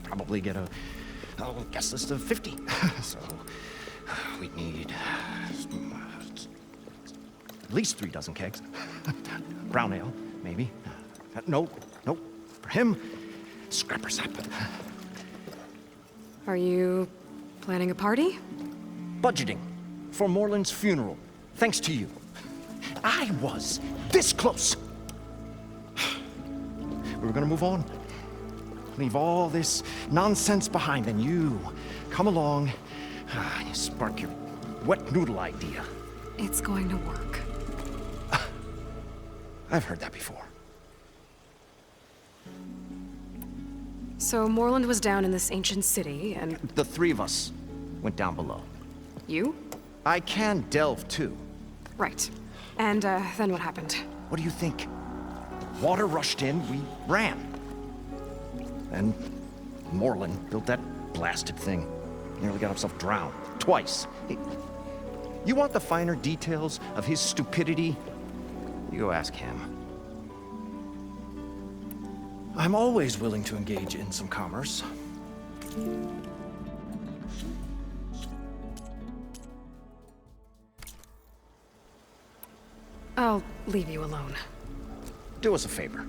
Probably get a guest list of 50. So we need at least 3 dozen kegs. Brown ale, maybe. No. For him, scrapper sap. Are you planning a party? Budgeting for Moreland's funeral, thanks to you. I was this close. We were gonna move on. Leave all this nonsense behind, and you come along and you spark your wet noodle idea. It's going to work. I've heard that before. So Moreland was down in this ancient city, and... The 3 of us went down below. You? I can delve too. Right. And then what happened? What do you think? Water rushed in, we ran. And Moreland built that blasted thing. Nearly got himself drowned. Twice. You want the finer details of his stupidity? You go ask him. I'm always willing to engage in some commerce. I'll leave you alone. Do us a favor.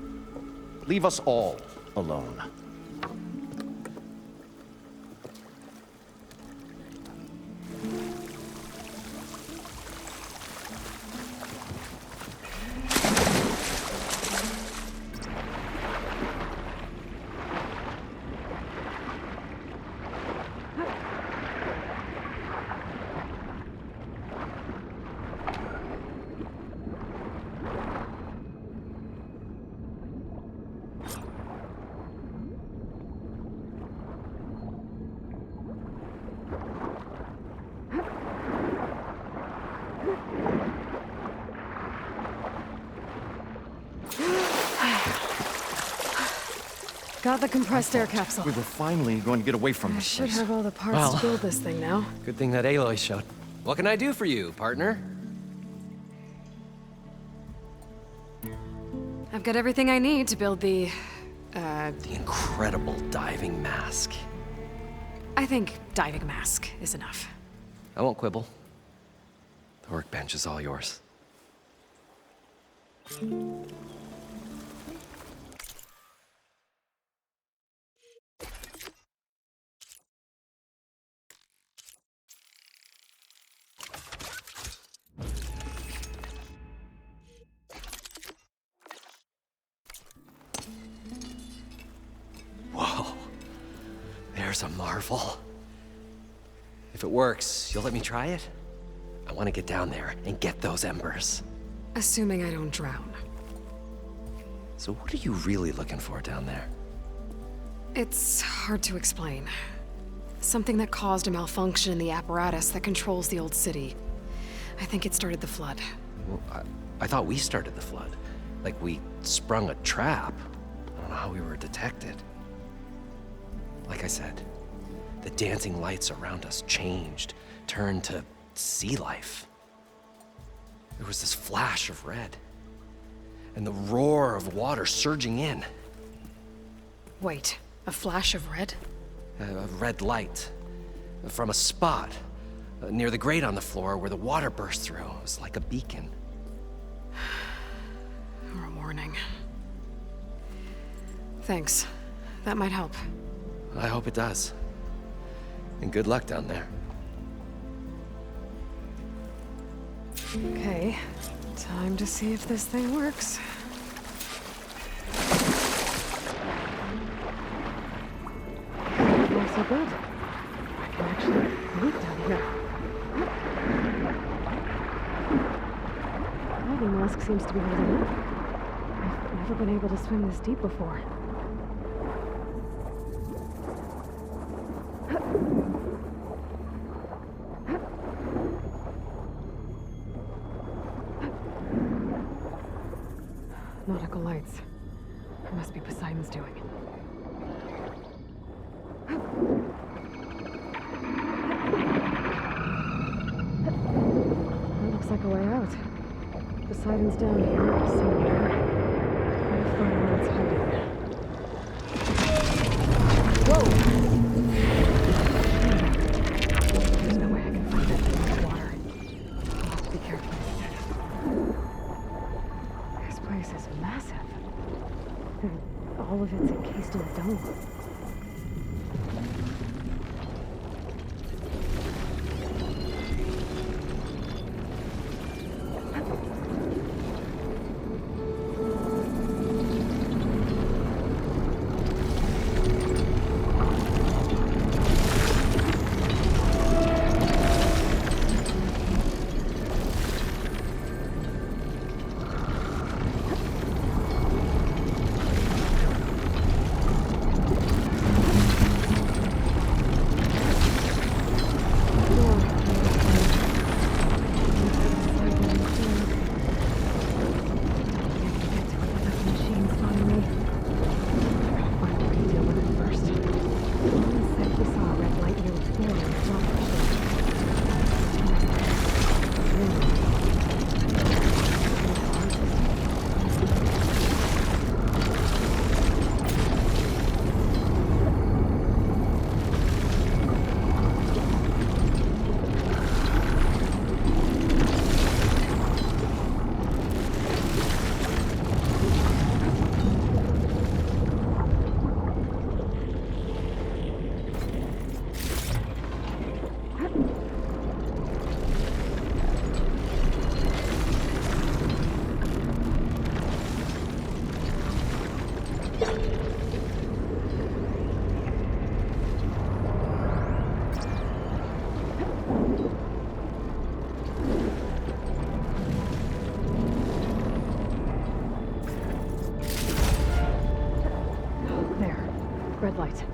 Leave us all alone. Got the compressed air capsule. We were finally going to get away from I this should place. have all the parts to build this thing now. Good thing that Aloy showed. What can I do for you, partner? I've got everything I need to build the incredible diving mask. I think diving mask is enough. I won't quibble. The workbench is all yours. Whoa, there's a marvel. If it works, you'll let me try it? I want to get down there and get those embers. Assuming I don't drown. So what are you really looking for down there? It's hard to explain. Something that caused a malfunction in the apparatus that controls the old city. I think it started the flood. Well, I thought we started the flood. Like we sprung a trap. I don't know how we were detected. Like I said, the dancing lights around us changed, turned to sea life. There was this flash of red, and the roar of water surging in. Wait, a flash of red? A red light from a spot near the grate on the floor where the water burst through. It was like a beacon. Or a warning. Thanks. That might help. I hope it does. And good luck down there. Okay, time to see if this thing works. Not so good. I can actually move down here. Diving mask seems to be holding up. I've never been able to swim this deep before. Nautical lights. Must be Poseidon's doing. That looks like a way out. Poseidon's down here somewhere. Gotta find where it's hiding. Whoa! There's no way I can find that thing in the water. I'll have to be careful. This place is massive. And all of it's encased in a dome. Red light.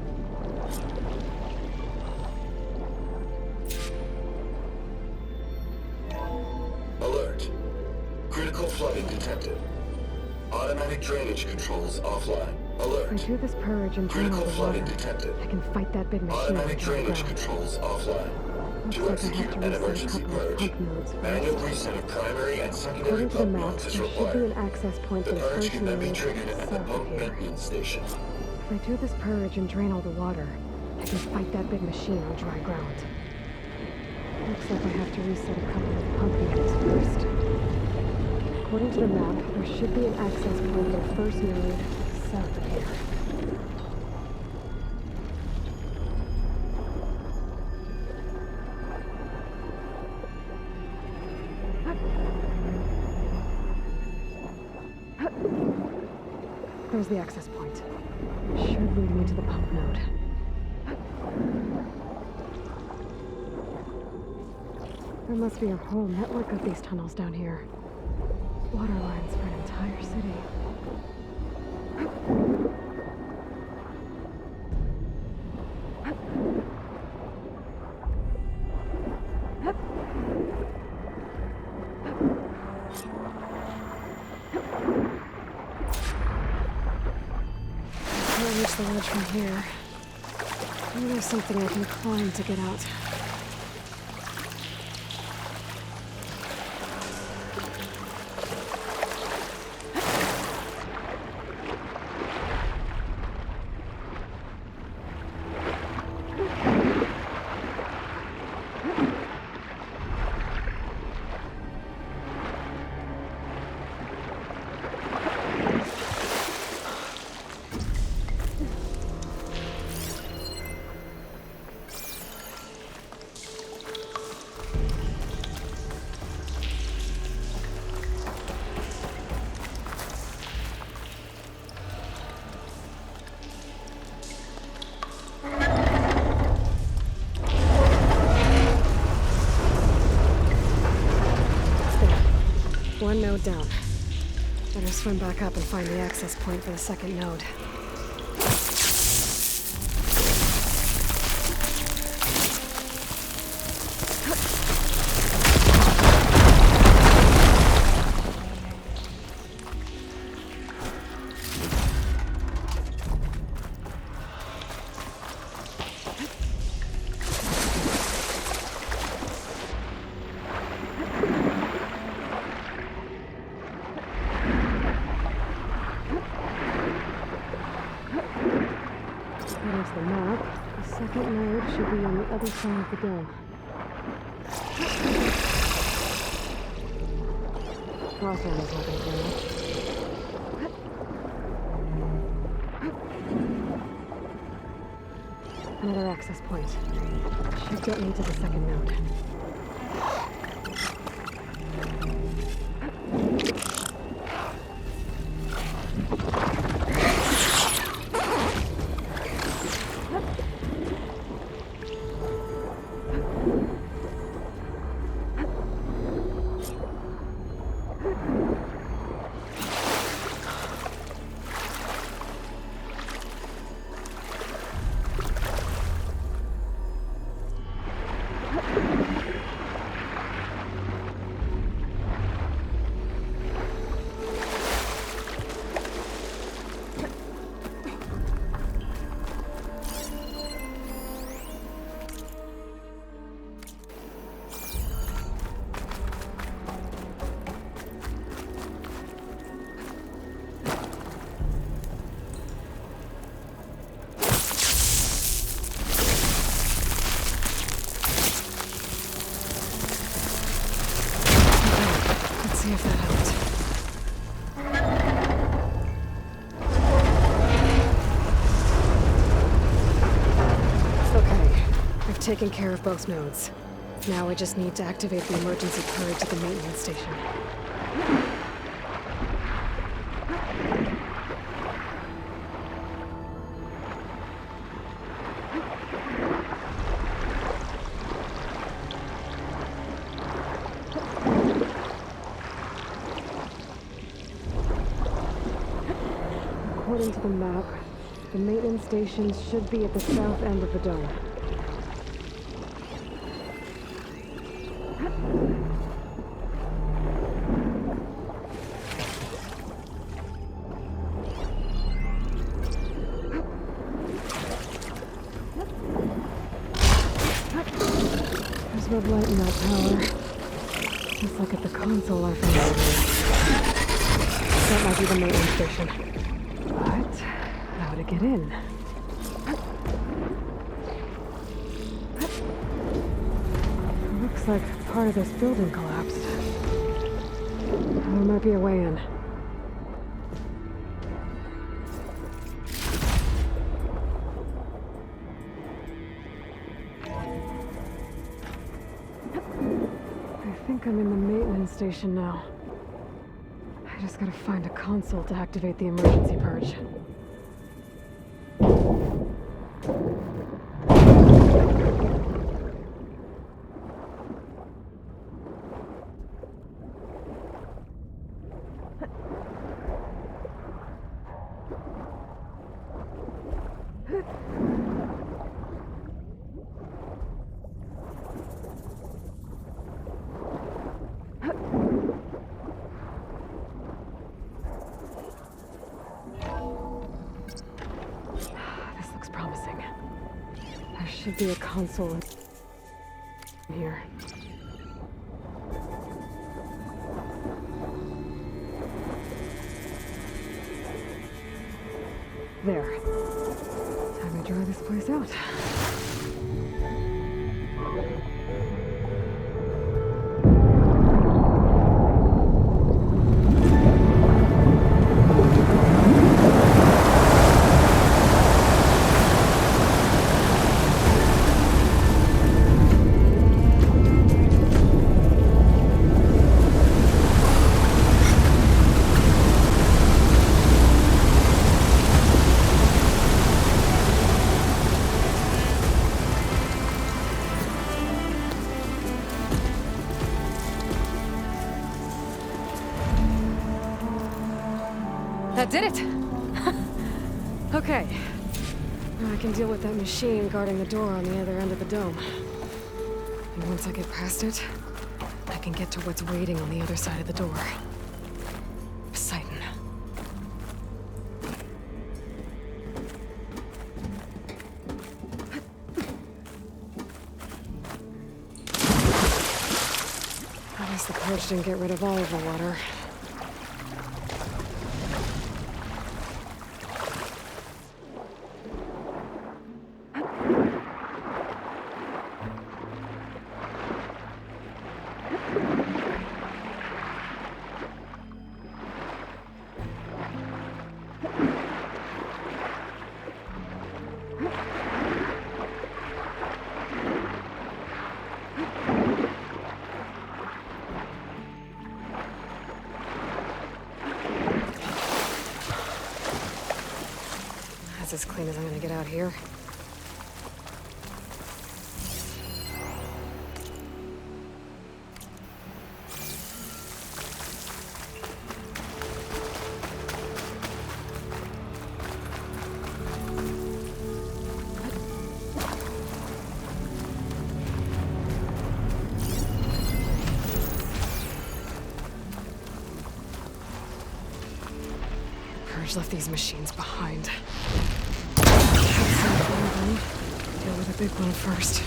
Alert. Critical flooding detected. Automatic drainage controls offline. Alert. If I do this purge and drain all Critical the water, flooding detected. I can fight that big machine. Automatic on the drainage ground. controls offline. Looks To like I execute have to an reset a emergency couple of purge, pump nodes manual first. reset of primary and secondary According to the pump map, nodes is there should be an required. access point The for the purge first can then be node triggered at the south of pump here. maintenance station. If I do this purge and drain all the water, I can fight that big machine on dry ground. Looks like I have to reset a couple of pump units first. According to the map, there should be an access point for the first node south of here. There's the access point. Should lead me to the pump node. There must be a whole network of these tunnels down here. Water lines for an entire city. Can't reach the ledge from here. Maybe there's something I can climb to get out. One node down. Better swim back up and find the access point for the second node. other side of the dome. Hawthorne is not going to do much. Another access point. Should get me to the second node. See if that helped. It's okay. I've taken care of both nodes. Now I just need to activate the emergency purge at the maintenance station. According to the map, the maintenance stations should be at the south end of the dome. There's red light in that tower. Just like at the console I found earlier. That might be the maintenance station. But how to get in? Looks like part of this building collapsed. There might be a way in. I think I'm in the maintenance station now. I just gotta find a console to activate the emergency purge. Should be a console in here. There. Time to dry this place out. That did it! Okay. Now I can deal with that machine guarding the door on the other end of the dome. And once I get past it, I can get to what's waiting on the other side of the door. Poseidon. At least the purge didn't get rid of all of the water. That's as clean as I'm gonna get out here. Burch left these machines behind. Deal with the big one first.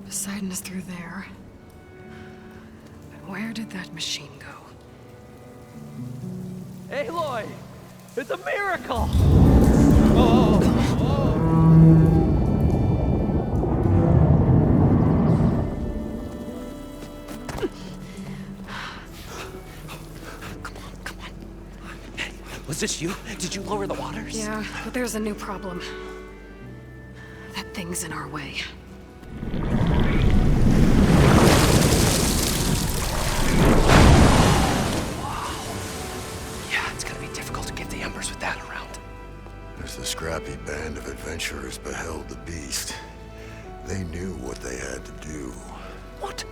Poseidon is through there. But where did that machine go? Aloy! It's a miracle! Come on. Hey, was this you? Did you lower the waters? Yeah, but there's a new problem. That thing's in our way. As the scrappy band of adventurers beheld the beast, they knew what they had to do. What?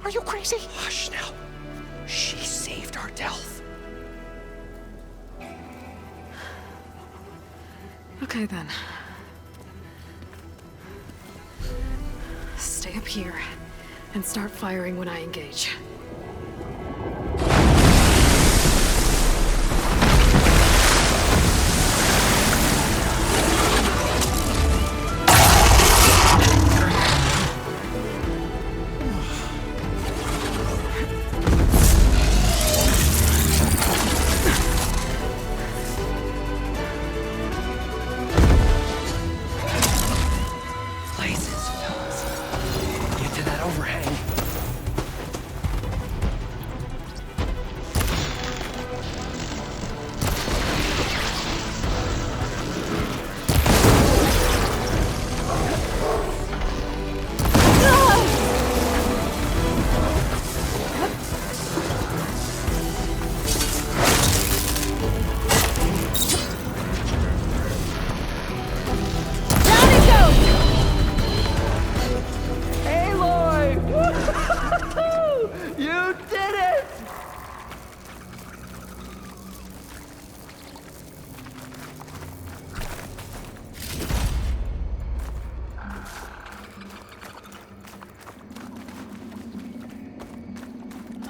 Are you crazy? Hush now. She saved our Delph. Okay then. Stay up here and start firing when I engage.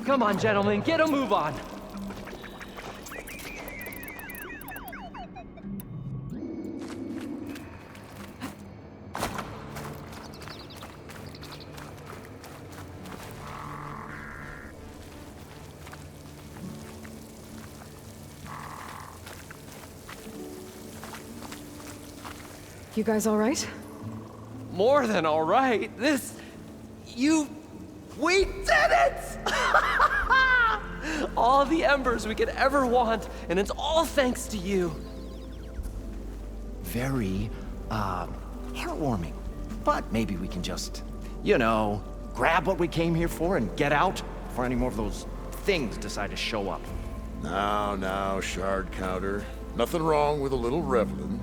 Come on, gentlemen, get a move on. You guys all right? More than all right. We did it! All the embers we could ever want, and it's all thanks to you. Very, heartwarming. But maybe we can just, grab what we came here for and get out before any more of those things decide to show up. Now, shard counter. Nothing wrong with a little reveling.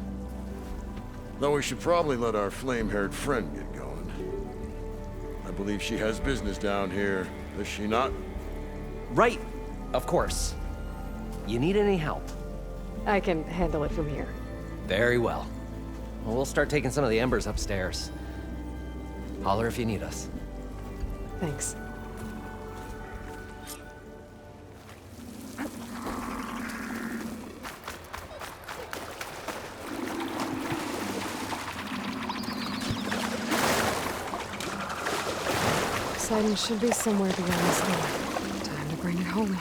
Though we should probably let our flame-haired friend get going. I believe she has business down here, does she not? Right, of course. You need any help? I can handle it from here. Very well. Well, we'll start taking some of the embers upstairs. Holler if you need us. Thanks. Poseidon should be somewhere beyond this door. Time to bring it home.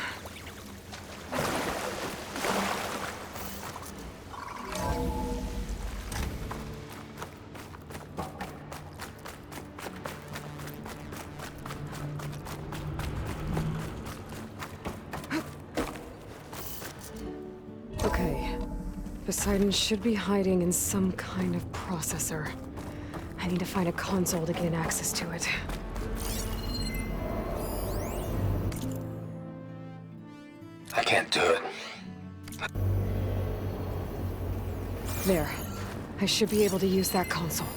Okay. Poseidon should be hiding in some kind of processor. I need to find a console to gain access to it. I can't do it. There. I should be able to use that console.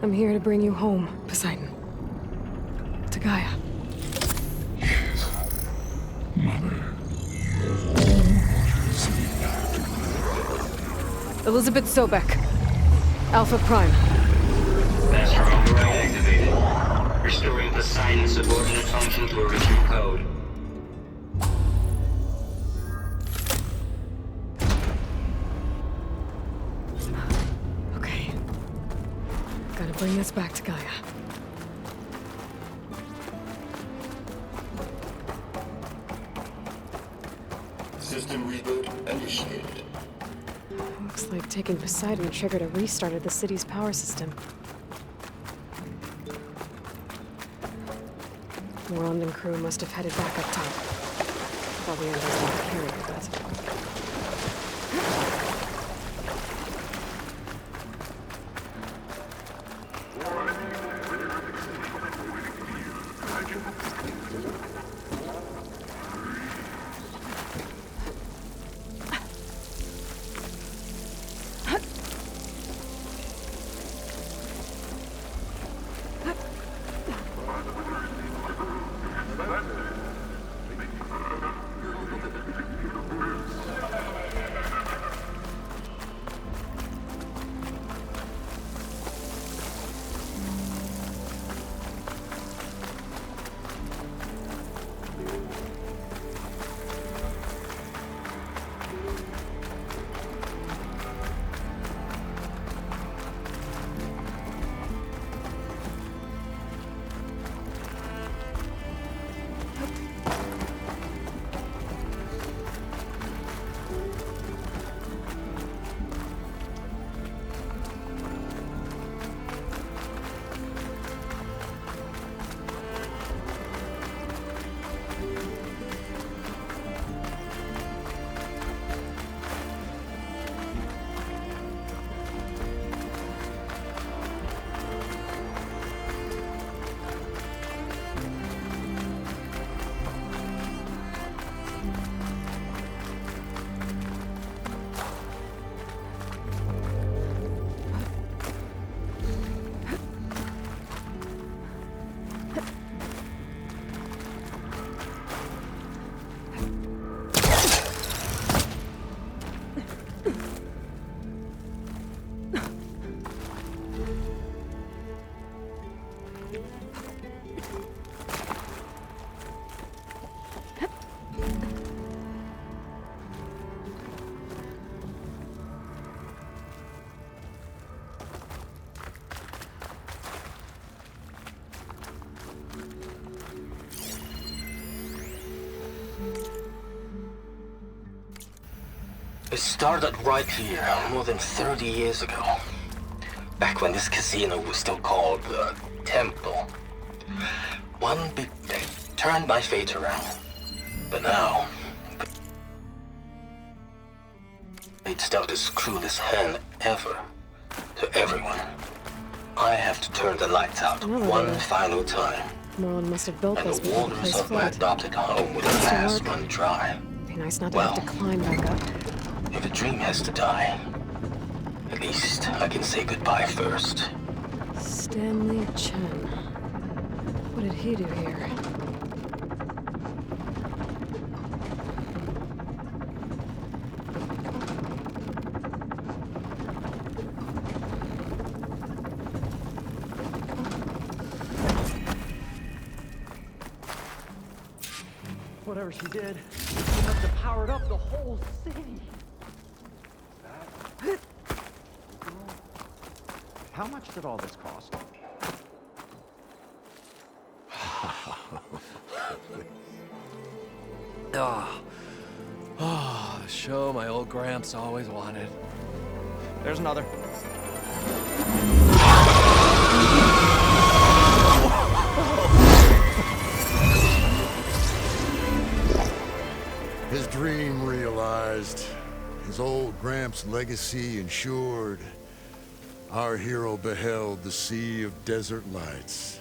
I'm here to bring you home, Poseidon. To Gaia. Elisabet Sobeck. Alpha Prime. Master override activated. Restoring Poseidon's subordinate function to original code. Okay. Gotta bring this back to Gaia. System reboot initiated. Looks like taking Poseidon triggered a restart of the city's power system. Moreland and crew must have headed back up top. Probably under the carrier, but... It started right here, more than 30 years ago. Back when this casino was still called the Temple. One big day turned my fate around. But now, it's dealt this cruelest hand ever to everyone. I have to turn the lights out one final time. Moreland must have built And this the before the waters place of my flooded. adopted home would Must have pass worked. run dry. Be nice not to have to Well. climb back up. If a dream has to die, at least I can say goodbye first. Stanley Chen. What did he do here? Whatever she did, she must have powered up the whole city. How much did all this cost? The show my old Gramps always wanted. There's another. His dream realized. His old Gramps' legacy ensured. Our hero beheld the sea of desert lights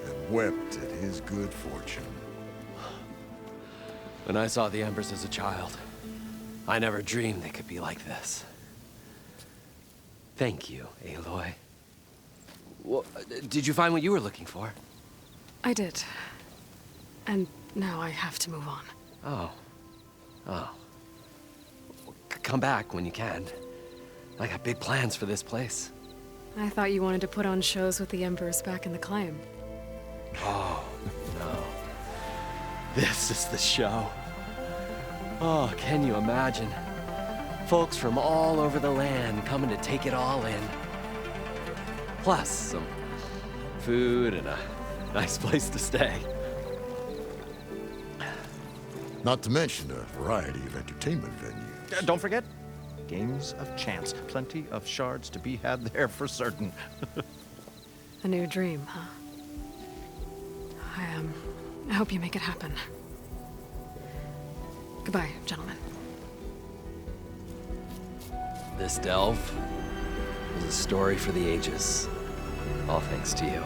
and wept at his good fortune. When I saw the embers as a child, I never dreamed they could be like this. Thank you, Aloy. Well, did you find what you were looking for? I did. And now I have to move on. Oh. Well, come back when you can. I got big plans for this place. I thought you wanted to put on shows with the Embers back in the climb. Oh, no. This is the show. Oh, can you imagine? Folks from all over the land coming to take it all in. Plus, some food and a nice place to stay. Not to mention a variety of entertainment venues. Don't forget, games of chance. Plenty of shards to be had there for certain. A new dream, huh? I hope you make it happen. Goodbye, gentlemen. This delve is a story for the ages. All thanks to you.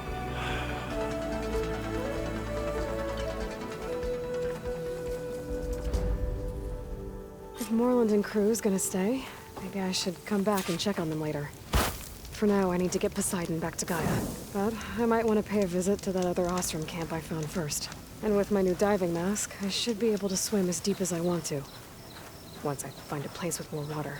If Moreland and crew's gonna stay, maybe I should come back and check on them later. For now, I need to get Poseidon back to Gaia. But I might want to pay a visit to that other Ostrom camp I found first. And with my new diving mask, I should be able to swim as deep as I want to. Once I find a place with more water.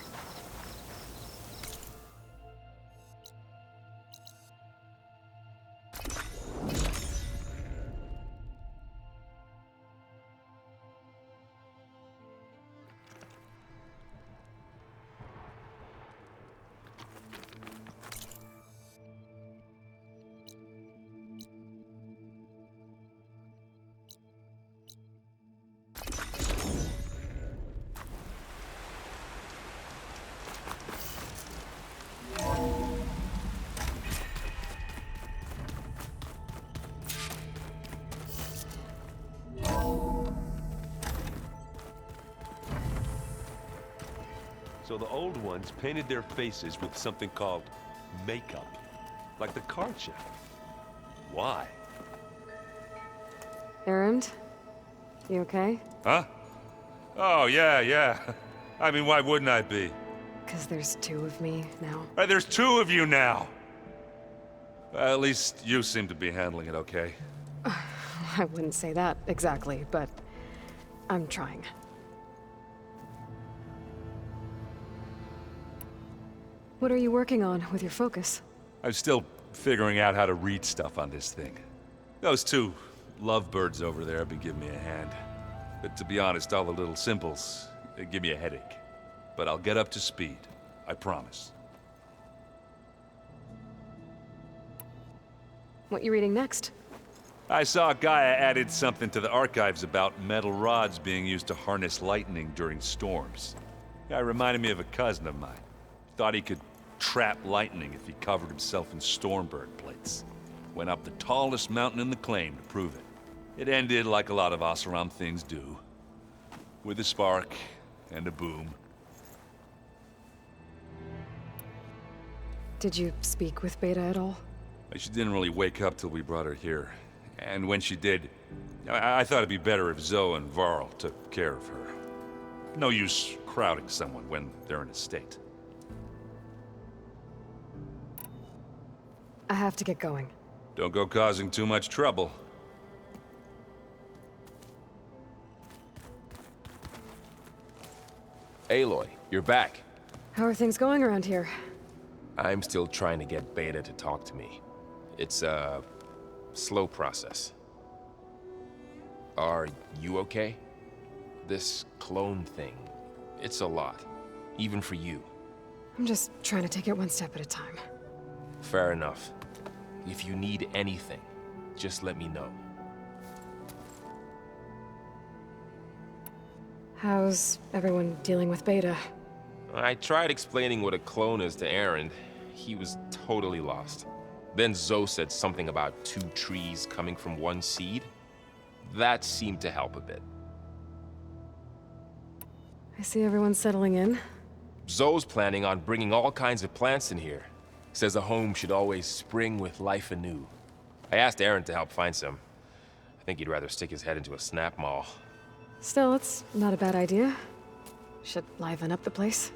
So the old ones painted their faces with something called makeup, like the card show. Why? Erend? You okay? Huh? Oh, yeah. I mean, why wouldn't I be? 'Cause there's two of me now. Right, there's two of you now! Well, at least you seem to be handling it okay. I wouldn't say that exactly, but I'm trying. What are you working on with your focus? I'm still figuring out how to read stuff on this thing. Those two lovebirds over there have been giving me a hand. But to be honest, all the little symbols, they give me a headache. But I'll get up to speed. I promise. What you reading next? I saw Gaia added something to the archives about metal rods being used to harness lightning during storms. Guy reminded me of a cousin of mine. Thought he could trap lightning if he covered himself in Stormbird plates. Went up the tallest mountain in the claim to prove it. It ended like a lot of Oseram things do. With a spark and a boom. Did you speak with Beta at all? She didn't really wake up till we brought her here. And when she did, I thought it'd be better if Zoe and Varl took care of her. No use crowding someone when they're in a state. I have to get going. Don't go causing too much trouble. Aloy, you're back. How are things going around here? I'm still trying to get Beta to talk to me. It's a slow process. Are you okay? This clone thing, it's a lot. Even for you. I'm just trying to take it one step at a time. Fair enough. If you need anything, just let me know. How's everyone dealing with Beta? I tried explaining what a clone is to Aaron. He was totally lost. Then Zoe said something about 2 trees coming from 1 seed. That seemed to help a bit. I see everyone's settling in. Zoe's planning on bringing all kinds of plants in here. Says a home should always spring with life anew. I asked Aaron to help find some. I think he'd rather stick his head into a snap mall. Still, it's not a bad idea. Should liven up the place.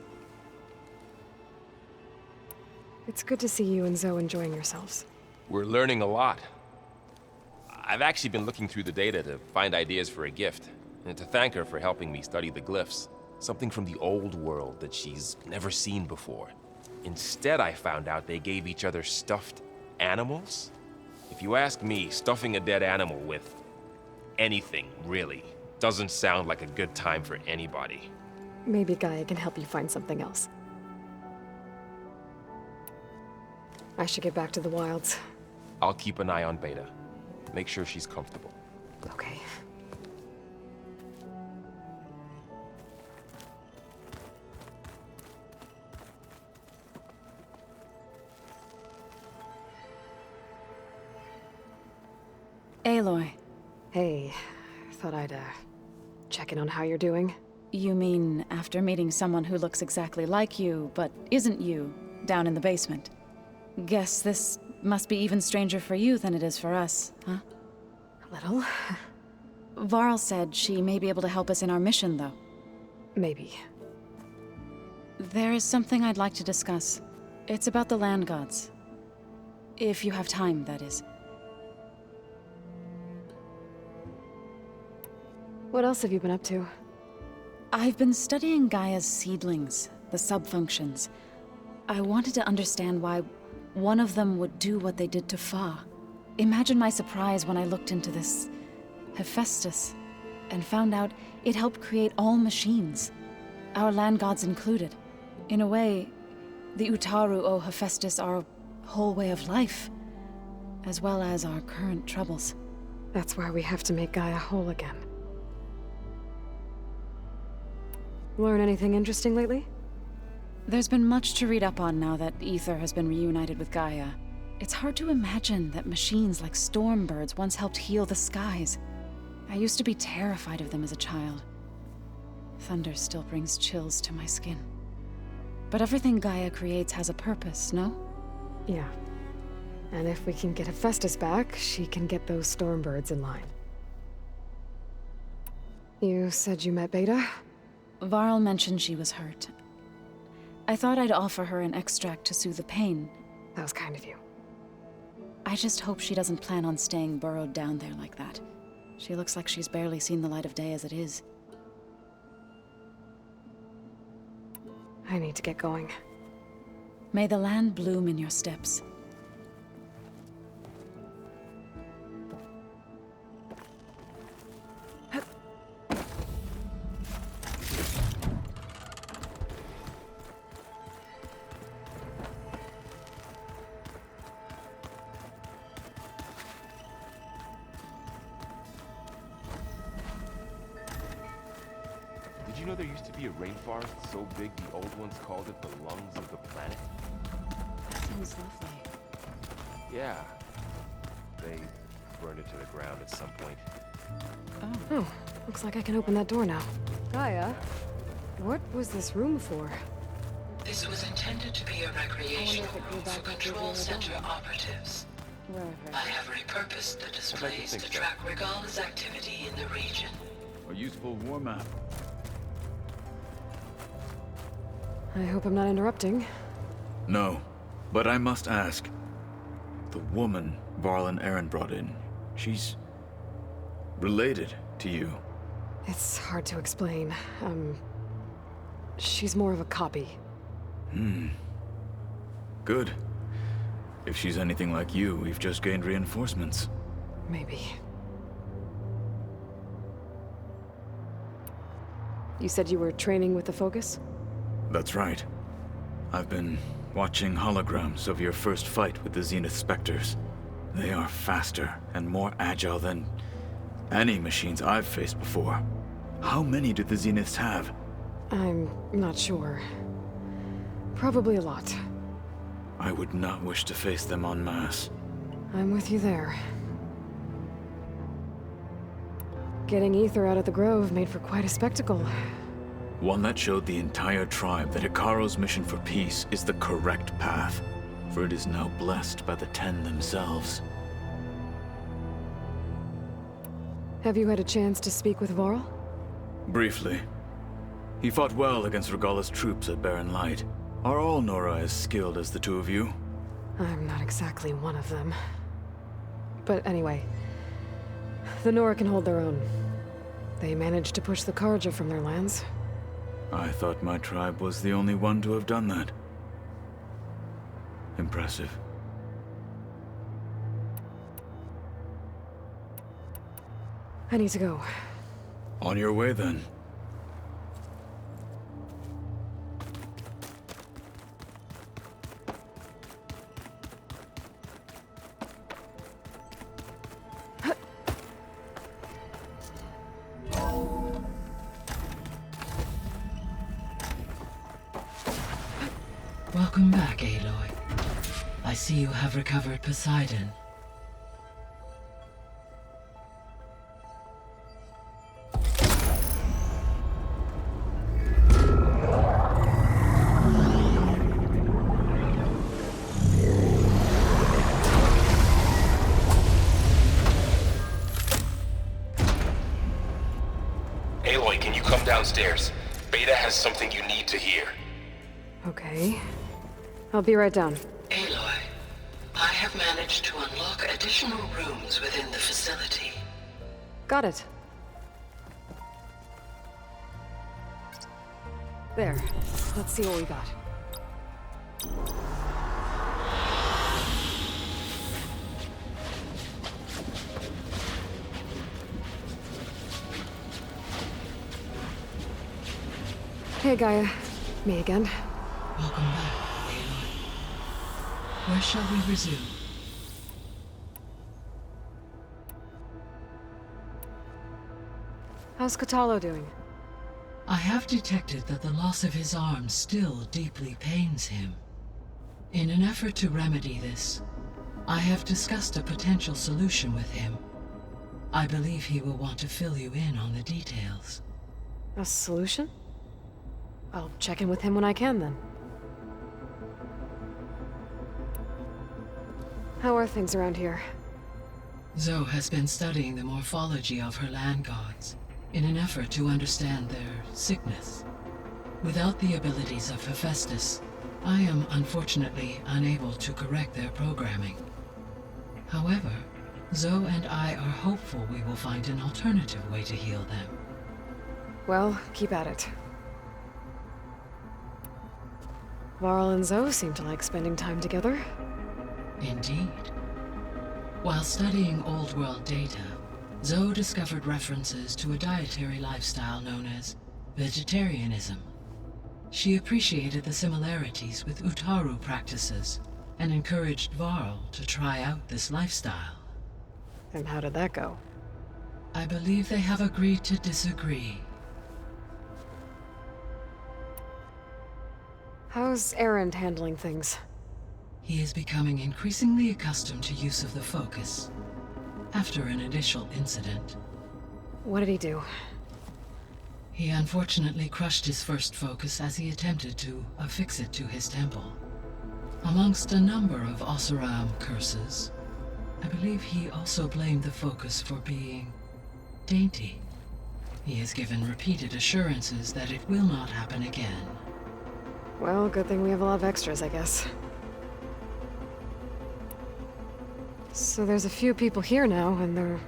It's good to see you and Zoe enjoying yourselves. We're learning a lot. I've actually been looking through the data to find ideas for a gift, and to thank her for helping me study the glyphs. Something from the old world that she's never seen before. Instead, I found out they gave each other stuffed animals. If you ask me, stuffing a dead animal with anything, really, doesn't sound like a good time for anybody. Maybe Gaia can help you find something else. I should get back to the wilds. I'll keep an eye on Beta. Make sure she's comfortable. Okay. Aloy. Hey, thought I'd, check in on how you're doing. You mean after meeting someone who looks exactly like you, but isn't you, down in the basement? Guess this must be even stranger for you than it is for us, huh? A little. Varl said she may be able to help us in our mission, though. Maybe. There is something I'd like to discuss. It's about the land gods. If you have time, that is. What else have you been up to? I've been studying Gaia's seedlings, the subfunctions. I wanted to understand why one of them would do what they did to Fa. Imagine my surprise when I looked into this Hephaestus and found out it helped create all machines, our land gods included. In a way, the Utaru owe Hephaestus our whole way of life, as well as our current troubles. That's why we have to make Gaia whole again. Learn anything interesting lately? There's been much to read up on now that Ether has been reunited with Gaia. It's hard to imagine that machines like stormbirds once helped heal the skies. I used to be terrified of them as a child. Thunder still brings chills to my skin. But everything Gaia creates has a purpose, no? Yeah. And if we can get Hephaestus back, she can get those stormbirds in line. You said you met Beta? Varl mentioned she was hurt. I thought I'd offer her an extract to soothe the pain. That was kind of you. I just hope she doesn't plan on staying burrowed down there like that. She looks like she's barely seen the light of day as it is. I need to get going. May the land bloom in your steps. Did you know there used to be a rainforest so big the old ones called it the lungs of the planet? That sounds lovely. Yeah. They burned it to the ground at some point. Oh, looks like I can open that door now. Gaia, what was this room for? This was intended to be a recreation room for control center operatives. Perfect. I have repurposed the displays to track Regala's activity in the region. A useful war map. I hope I'm not interrupting. No, but I must ask. The woman Varl and Aaron brought in, she's related to you. It's hard to explain. She's more of a copy. Good. If she's anything like you, we've just gained reinforcements. Maybe. You said you were training with the Focus? That's right. I've been watching holograms of your first fight with the Zenith Spectres. They are faster and more agile than any machines I've faced before. How many do the Zeniths have? I'm not sure. Probably a lot. I would not wish to face them en masse. I'm with you there. Getting Ether out of the Grove made for quite a spectacle. One that showed the entire tribe that Hikaro's mission for peace is the correct path, for it is now blessed by the Ten themselves. Have you had a chance to speak with Varl? Briefly. He fought well against Regala's troops at Barren Light. Are all Nora as skilled as the two of you? I'm not exactly one of them. But anyway, the Nora can hold their own. They managed to push the Karja from their lands. I thought my tribe was the only one to have done that. Impressive. I need to go. On your way, then. Welcome back, Aloy. I see you have recovered Poseidon. Aloy, can you come downstairs? Beta has something you need to hear. Okay. I'll be right down. Aloy, I have managed to unlock additional rooms within the facility. Got it. There. Let's see what we got. Hey, Gaia. Me again. Welcome back, Aloy. Where shall we resume? How's Katalo doing? I have detected that the loss of his arm still deeply pains him. In an effort to remedy this, I have discussed a potential solution with him. I believe he will want to fill you in on the details. A solution? I'll check in with him when I can, then. How are things around here? Zoe has been studying the morphology of her land gods in an effort to understand their sickness. Without the abilities of Hephaestus, I am unfortunately unable to correct their programming. However, Zoe and I are hopeful we will find an alternative way to heal them. Well, keep at it. Varl and Zoe seem to like spending time together. Indeed. While studying Old World data, Zoe discovered references to a dietary lifestyle known as vegetarianism. She appreciated the similarities with Utaru practices and encouraged Varl to try out this lifestyle. And how did that go? I believe they have agreed to disagree. How's Aaron handling things? He is becoming increasingly accustomed to use of the Focus, after an initial incident. What did he do? He unfortunately crushed his first Focus as he attempted to affix it to his temple. Amongst a number of Oseram curses, I believe he also blamed the focus for being dainty. He has given repeated assurances that it will not happen again. Well, good thing we have a lot of extras, I guess. So there's a few people here now, and they're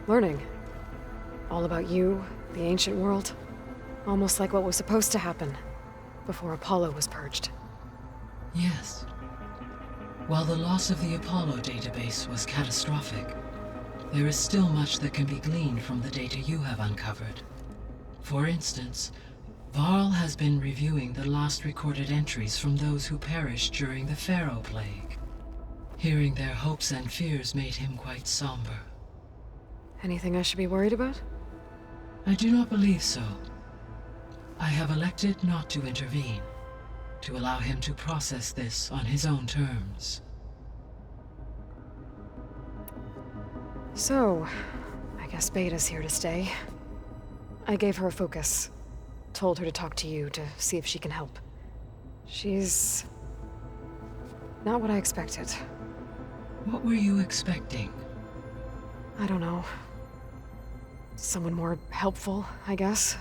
learning. All about you, the ancient world. Almost like what was supposed to happen before Apollo was purged. Yes. While the loss of the Apollo database was catastrophic, there is still much that can be gleaned from the data you have uncovered. For instance, Varl has been reviewing the last recorded entries from those who perished during the Pharaoh Plague. Hearing their hopes and fears made him quite somber. Anything I should be worried about? I do not believe so. I have elected not to intervene, to allow him to process this on his own terms. So, I guess Beta's here to stay. I gave her a focus. Told her to talk to you to see if she can help. She's not what I expected. What were you expecting? I don't know. Someone more helpful, I guess.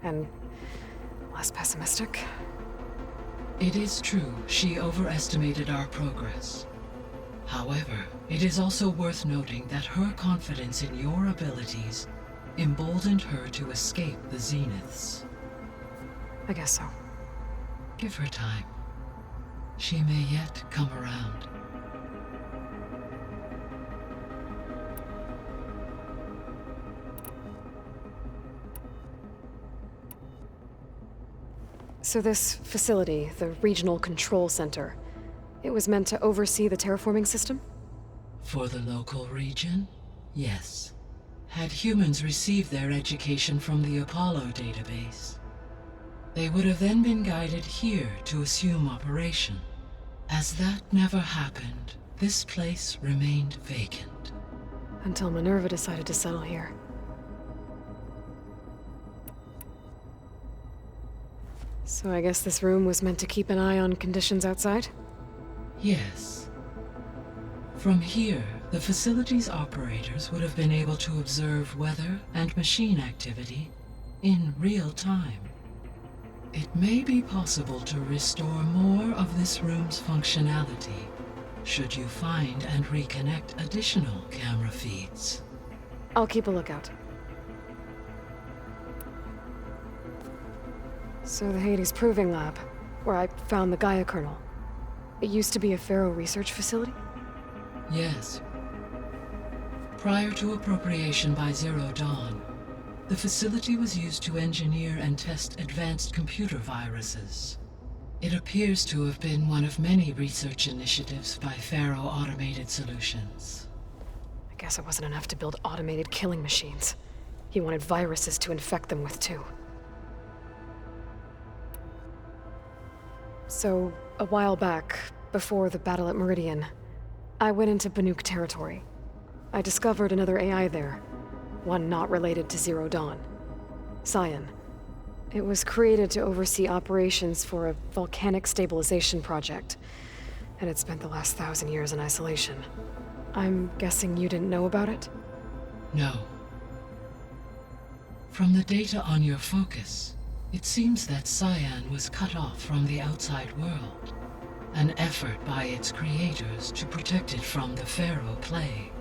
And less pessimistic. It is true, she overestimated our progress. However, it is also worth noting that her confidence in your abilities emboldened her to escape the Zeniths. I guess so. Give her time. She may yet come around. So this facility, the Regional Control Center, it was meant to oversee the terraforming system? For the local region, yes. Had humans received their education from the Apollo database, they would have then been guided here to assume operation. As that never happened, this place remained vacant. Until Minerva decided to settle here. So I guess this room was meant to keep an eye on conditions outside? Yes. From here, the facility's operators would have been able to observe weather and machine activity in real time. It may be possible to restore more of this room's functionality, should you find and reconnect additional camera feeds. I'll keep a lookout. So the Hades Proving Lab, where I found the Gaia kernel. It used to be a Pharaoh research facility? Yes. Prior to appropriation by Zero Dawn, the facility was used to engineer and test advanced computer viruses. It appears to have been one of many research initiatives by Pharaoh Automated Solutions. I guess it wasn't enough to build automated killing machines. He wanted viruses to infect them with too. So, a while back, before the battle at Meridian, I went into Banuk territory. I discovered another AI there, one not related to Zero Dawn. Cyan. It was created to oversee operations for a volcanic stabilization project, and it spent the last 1,000 years in isolation. I'm guessing you didn't know about it? No. From the data on your focus, it seems that Cyan was cut off from the outside world, an effort by its creators to protect it from the Pharaoh Plague.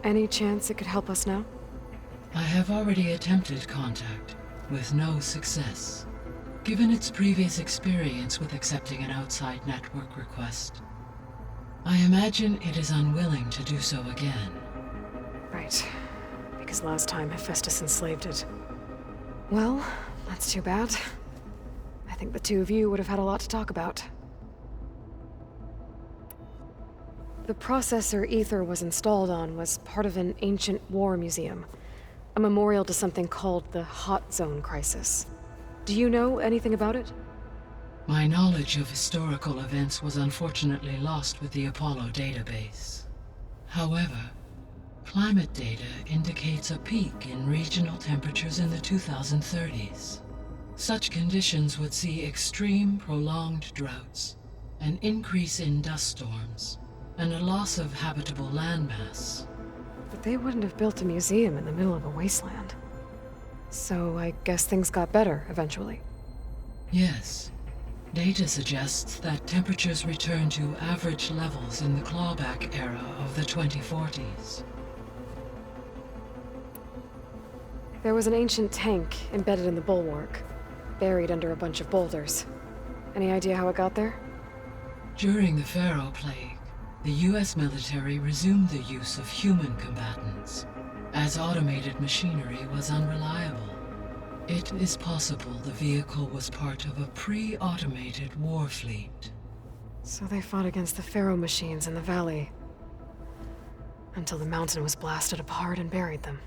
Any chance it could help us now? I have already attempted contact, with no success. Given its previous experience with accepting an outside network request, I imagine it is unwilling to do so again. Right. Because last time Hephaestus enslaved it. Well, that's too bad. I think the two of you would have had a lot to talk about. The processor Ether was installed on was part of an ancient war museum, a memorial to something called the Hot Zone Crisis. Do you know anything about it? My knowledge of historical events was unfortunately lost with the Apollo database. However, climate data indicates a peak in regional temperatures in the 2030s. Such conditions would see extreme, prolonged droughts, an increase in dust storms, and a loss of habitable landmass. But they wouldn't have built a museum in the middle of a wasteland. So I guess things got better eventually. Yes. Data suggests that temperatures returned to average levels in the clawback era of the 2040s. There was an ancient tank embedded in the bulwark, buried under a bunch of boulders. Any idea how it got there? During the Pharaoh Plague, the US military resumed the use of human combatants, as automated machinery was unreliable. It is possible the vehicle was part of a pre-automated war fleet. So they fought against the Pharaoh machines in the valley, until the mountain was blasted apart and buried them.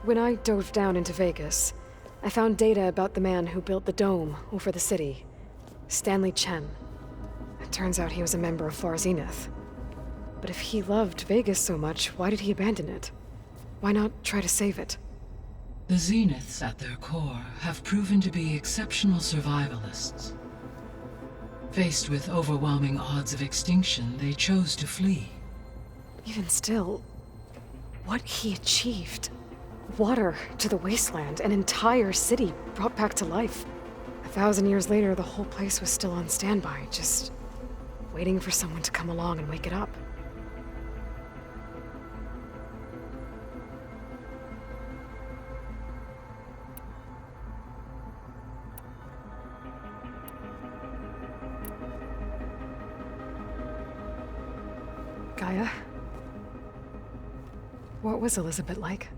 When I dove down into Vegas, I found data about the man who built the dome over the city, Stanley Chen. It turns out he was a member of Far Zenith. But if he loved Vegas so much, why did he abandon it? Why not try to save it? The Zeniths, at their core, have proven to be exceptional survivalists. Faced with overwhelming odds of extinction, they chose to flee. Even still, what he achieved. Water to the wasteland, an entire city brought back to life. 1,000 years later, the whole place was still on standby, just waiting for someone to come along and wake it up. Gaia? What was Elisabet like?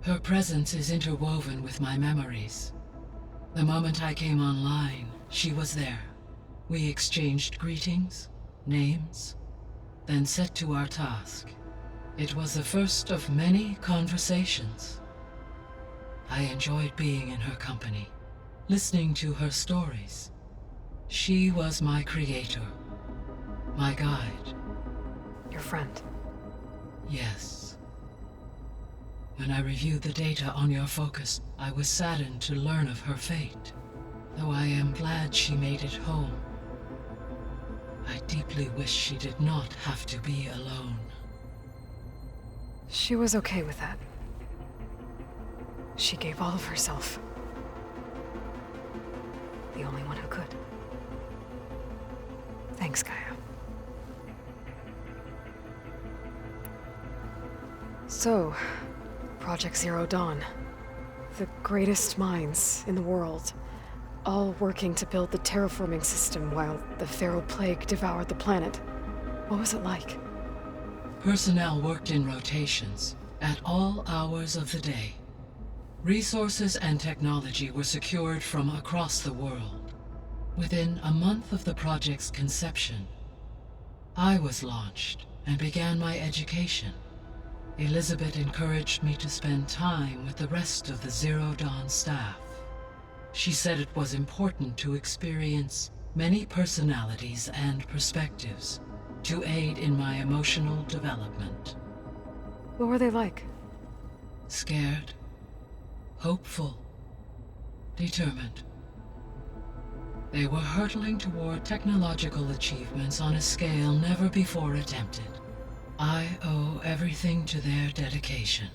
Her presence is interwoven with my memories. The moment I came online, she was there. We exchanged greetings, names, then set to our task. It was the first of many conversations. I enjoyed being in her company, listening to her stories. She was my creator, my guide. Your friend? Yes. When I reviewed the data on your focus, I was saddened to learn of her fate, though I am glad she made it home. I deeply wish she did not have to be alone. She was okay with that. She gave all of herself. The only one who could. Thanks, Gaia. So, Project Zero Dawn. The greatest minds in the world, all working to build the terraforming system while the Pharaoh Plague devoured the planet. What was it like? Personnel worked in rotations, at all hours of the day. Resources and technology were secured from across the world. Within a month of the project's conception, I was launched and began my education. Elisabet encouraged me to spend time with the rest of the Zero Dawn staff. She said it was important to experience many personalities and perspectives to aid in my emotional development. What were they like? Scared, hopeful, determined. They were hurtling toward technological achievements on a scale never before attempted. I owe everything to their dedication.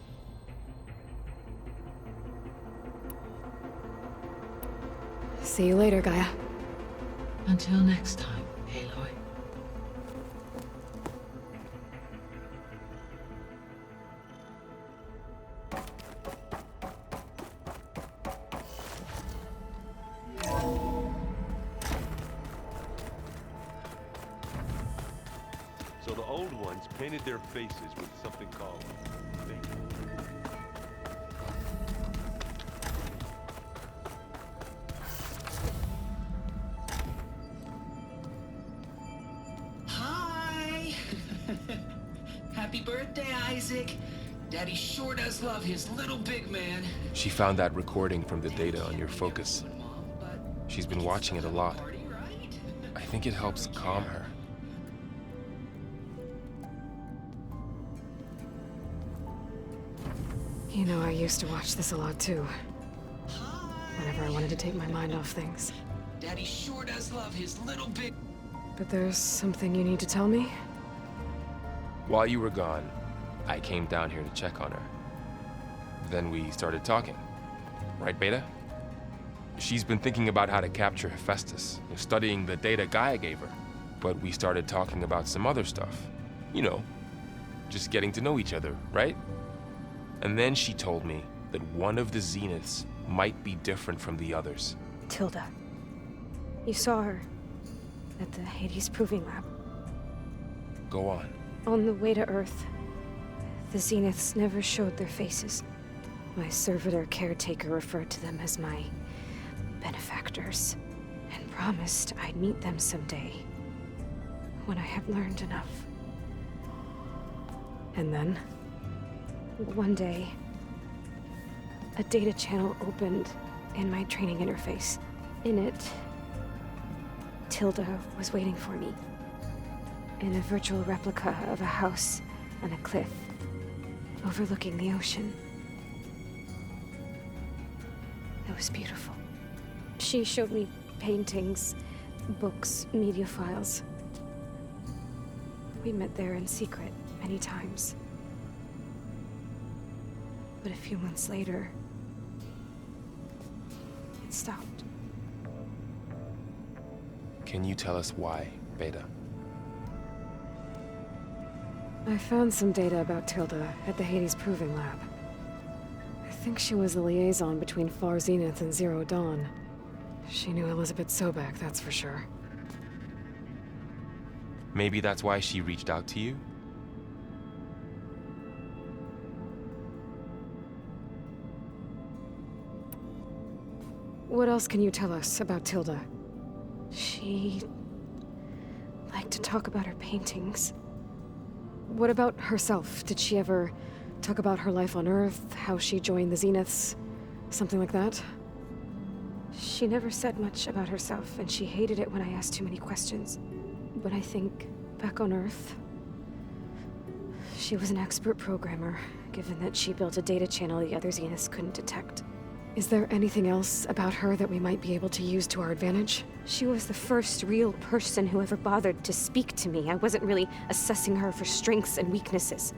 See you later, Gaia. Until next time, Aloy. So the old ones painted their faces with something called makeup. Hi! Happy birthday, Isaac. Daddy sure does love his little big man. She found that recording from the data on your focus. She's been watching it a lot. I think it helps calm her. You know, I used to watch this a lot too. Whenever I wanted to take my mind off things. Daddy sure does love his little big... But there's something you need to tell me? While you were gone, I came down here to check on her. Then we started talking. Right, Beta? She's been thinking about how to capture Hephaestus, studying the data Gaia gave her. But we started talking about some other stuff. You know, just getting to know each other, right? And then she told me that one of the Zeniths might be different from the others. Tilda. You saw her at the Hades Proving Lab. Go on. On the way to Earth, the Zeniths never showed their faces. My servitor caretaker referred to them as my benefactors, and promised I'd meet them someday, when I have learned enough. And then, one day, a data channel opened in my training interface. In it, Tilda was waiting for me, in a virtual replica of a house on a cliff, overlooking the ocean. It was beautiful. She showed me paintings, books, media files. We met there in secret many times. But a few months later, it stopped. Can you tell us why, Beta? I found some data about Tilda at the Hades Proving Lab. I think she was the liaison between Far Zenith and Zero Dawn. She knew Elisabet Sobeck, that's for sure. Maybe that's why she reached out to you? What else can you tell us about Tilda? She liked to talk about her paintings. What about herself? Did she ever talk about her life on Earth, how she joined the Zeniths, something like that? She never said much about herself, and she hated it when I asked too many questions. But I think, back on Earth, she was an expert programmer, given that she built a data channel the other Zeniths couldn't detect. Is there anything else about her that we might be able to use to our advantage? She was the first real person who ever bothered to speak to me. I wasn't really assessing her for strengths and weaknesses.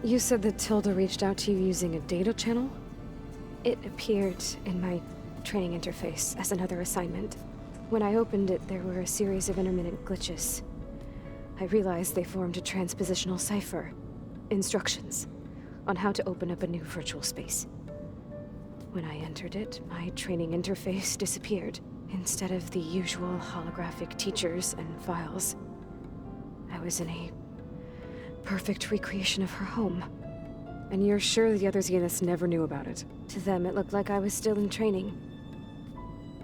You said that Tilda reached out to you using a data channel? It appeared in my training interface as another assignment. When I opened it, there were a series of intermittent glitches. I realized they formed a transpositional cipher. Instructions on how to open up a new virtual space. When I entered it, my training interface disappeared. Instead of the usual holographic teachers and files, I was in a perfect recreation of her home. And you're sure the other Zeniths never knew about it? To them, it looked like I was still in training.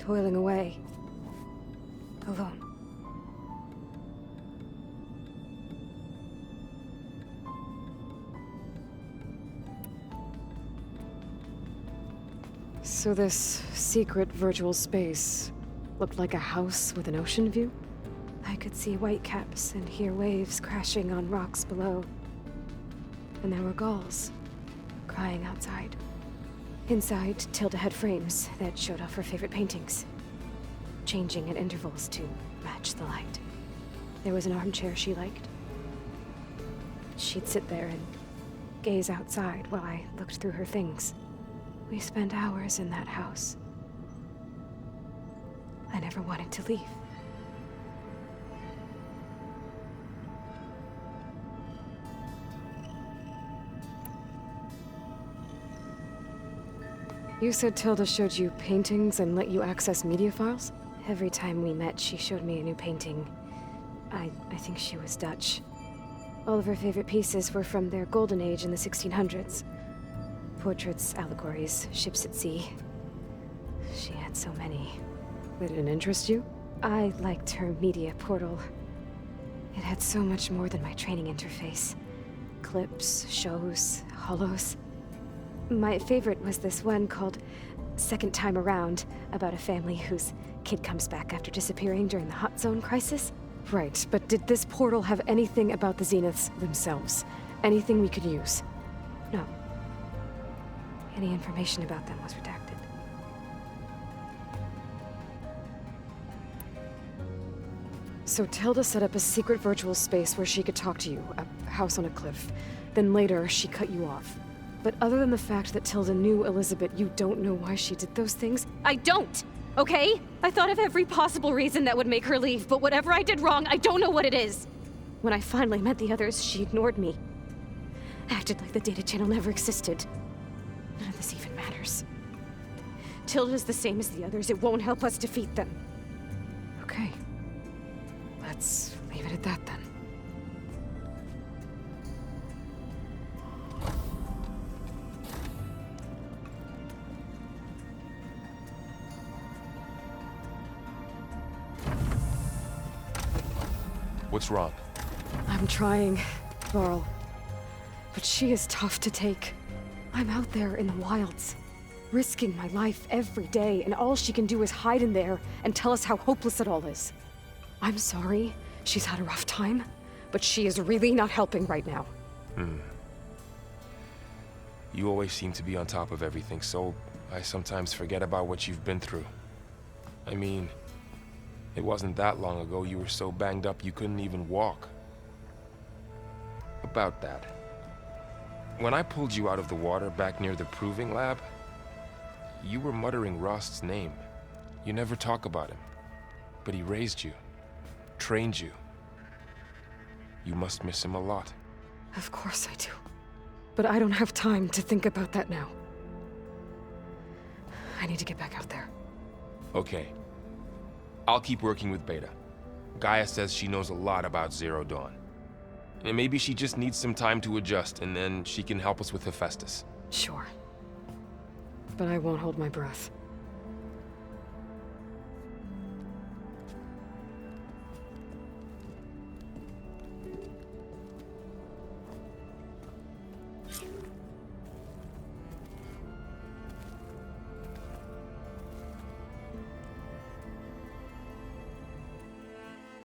Toiling away. Alone. So this secret virtual space looked like a house with an ocean view? I could see whitecaps and hear waves crashing on rocks below. And there were gulls crying outside. Inside, Tilda had frames that showed off her favorite paintings, changing at intervals to match the light. There was an armchair she liked. She'd sit there and gaze outside while I looked through her things. We spent hours in that house. I never wanted to leave. You said Tilda showed you paintings and let you access media files? Every time we met, she showed me a new painting. I think she was Dutch. All of her favorite pieces were from their golden age in the 1600s. Portraits, allegories, ships at sea. She had so many. Did it interest you? I liked her media portal. It had so much more than my training interface. Clips, shows, holos. My favorite was this one called Second Time Around, about a family whose kid comes back after disappearing during the Hot Zone crisis? Right, but did this portal have anything about the Zeniths themselves? Anything we could use? No. Any information about them was redacted. So Tilda set up a secret virtual space where she could talk to you, a house on a cliff. Then later, she cut you off. But other than the fact that Tilda knew Elisabet, you don't know why she did those things? I don't! Okay? I thought of every possible reason that would make her leave, but whatever I did wrong, I don't know what it is. When I finally met the others, she ignored me. Acted like the data channel never existed. None of this even matters. Tilda's the same as the others. It won't help us defeat them. Okay. Let's leave it at that then. What's wrong? I'm trying, Varl. But she is tough to take. I'm out there in the wilds, risking my life every day, and all she can do is hide in there and tell us how hopeless it all is. I'm sorry, she's had a rough time, but she is really not helping right now. You always seem to be on top of everything, so I sometimes forget about what you've been through. I mean, it wasn't that long ago you were so banged up you couldn't even walk. About that. When I pulled you out of the water back near the proving lab, you were muttering Rost's name. You never talk about him. But he raised you, trained you. You must miss him a lot. Of course I do. But I don't have time to think about that now. I need to get back out there. Okay. I'll keep working with Beta. Gaia says she knows a lot about Zero Dawn. And maybe she just needs some time to adjust, and then she can help us with Hephaestus. Sure. But I won't hold my breath.